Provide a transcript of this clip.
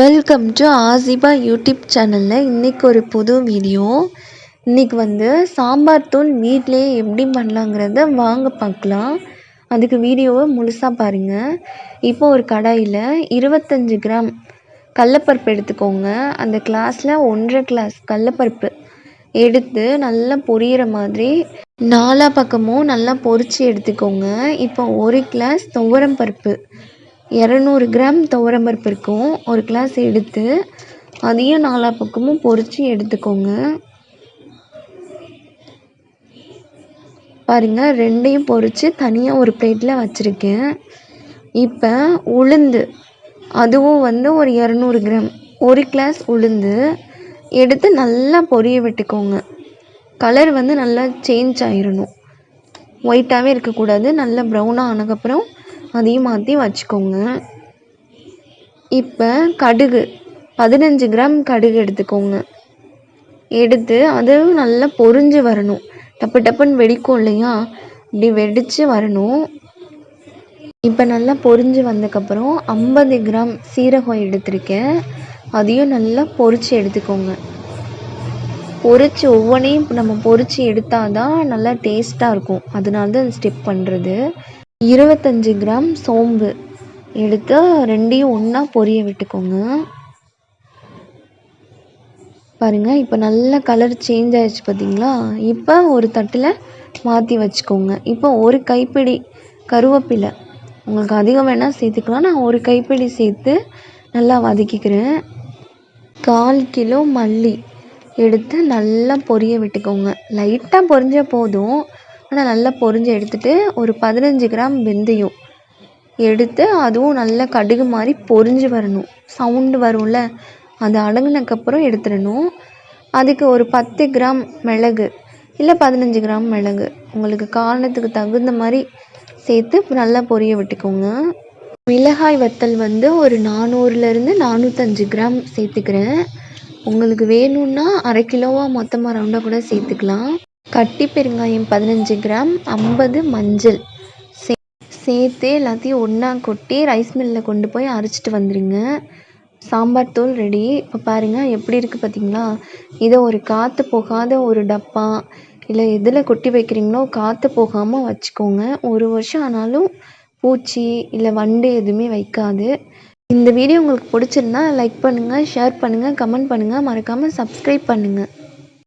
Welcome to Asifa YouTube சேனலில் இன்றைக்கி ஒரு புது வீடியோ. இன்றைக்கி சாம்பார் தூள் வீட்டிலேயே எப்படி பண்ணலாங்கிறத வாங்க பார்க்கலாம். அதுக்கு வீடியோவை முழுசாக பாருங்கள். இப்போ ஒரு கடாயில் 25 கிராம் கடலப்பருப்பு எடுத்துக்கோங்க. அந்த கிளாஸில் 1.5 கிளாஸ் கடலப்பருப்பு எடுத்து நல்லா பொரியிற மாதிரி 4 பக்கமும் நல்லா பொரித்து எடுத்துக்கோங்க. இப்போ 1 கிளாஸ் துவரம் பருப்பு 200 கிராம் துவரம்பருப்பு இருக்கும். 1 கிளாஸ் எடுத்து அதையும் 4 பக்கமும் பொரித்து எடுத்துக்கோங்க. பாருங்கள், ரெண்டையும் பொரித்து தனியாக ஒரு பிளேட்டில் வச்சுருக்கேன். இப்போ உளுந்து, அதுவும் ஒரு 200 கிராம் 1 கிளாஸ் உளுந்து எடுத்து நல்லா பொரிய விட்டுக்கோங்க. கலர் நல்லா சேஞ்ச் ஆயிடணும், ஒயிட்டாகவே இருக்கக்கூடாது. நல்லா ப்ரௌனாக ஆனதுக்கப்புறம் அதையும் மாற்றி வச்சுக்கோங்க. இப்போ கடுகு 15 கிராம் கடுகு எடுத்துக்கோங்க. எடுத்து அதுவும் நல்லா பொரிஞ்சு வரணும். டப்பு டப்புன்னு வெடிக்கும் இல்லையா, இப்படி வெடித்து வரணும். இப்போ நல்லா பொரிஞ்சு வந்ததுக்கப்புறம் 50 கிராம் சீரகம் எடுத்திருக்கேன். அதையும் நல்லா பொரித்து எடுத்துக்கோங்க. பொரித்து ஒவ்வொன்றையும் நம்ம பொரித்து எடுத்தால் தான் நல்லா டேஸ்ட்டாக இருக்கும். அதனால தான் அந்த ஸ்டெப் பண்ணுறது. 25 கிராம் சோம்பு எடுத்து ரெண்டையும் ஒன்றா பொரிய விட்டுக்கோங்க. பாருங்கள், இப்போ நல்லா கலர் சேஞ்ச் ஆகிடுச்சு பார்த்தீங்களா. இப்போ ஒரு தட்டில் மாற்றி வச்சுக்கோங்க. இப்போ ஒரு கைப்பிடி கருவேப்பிலை, உங்களுக்கு அதிகம் வேணால் சேர்த்துக்கலாம். நான் ஒரு கைப்பிடி சேர்த்து நல்லா வதக்கிக்கிறேன். 1/4 கிலோ மல்லி எடுத்து நல்லா பொரிய விட்டுக்கோங்க. லைட்டாக பொரிஞ்சால் போதும், ஆனால் நல்லா பொரிஞ்சு எடுத்துகிட்டு ஒரு 15 கிராம் வெந்தயம் எடுத்து அதுவும் நல்லா கடுகு மாதிரி பொரிஞ்சு வரணும். சவுண்டு வரும்ல, அது அடங்கினதுக்கப்புறம் எடுத்துடணும். அதுக்கு ஒரு 10 கிராம் மிளகு இல்லை 15 கிராம் மிளகு, உங்களுக்கு காரணத்துக்கு தகுந்த மாதிரி சேர்த்து நல்லா பொரிய விட்டுக்கோங்க. மிளகாய் வத்தல் ஒரு 400லேருந்து 405 கிராம் சேர்த்துக்கிறேன். உங்களுக்கு வேணும்னா அரை கிலோவாக மொத்தமாக ரவுண்டாக கூட சேர்த்துக்கலாம். கட்டி பெருங்காயம் 15 கிராம், 50 மஞ்சள் சேர்த்து எல்லாத்தையும் ஒன்றா கொட்டி ரைஸ் மில்லில் கொண்டு போய் அரைச்சிட்டு வந்துடுங்க. சாம்பார் தூள் ரெடி. இப்போ பாருங்கள் எப்படி இருக்குது பார்த்தீங்களா. இதை ஒரு காற்று போகாத ஒரு டப்பா இல்லை எதில் கொட்டி வைக்கிறீங்களோ காற்று போகாமல் வச்சுக்கோங்க. 1 வருஷம் ஆனாலும் பூச்சி இல்லை வண்டு எதுவுமே வைக்காது. இந்த வீடியோ உங்களுக்கு பிடிச்சிருந்தா லைக் பண்ணுங்கள், ஷேர் பண்ணுங்கள், கமெண்ட் பண்ணுங்கள், மறக்காமல் சப்ஸ்கிரைப் பண்ணுங்கள்.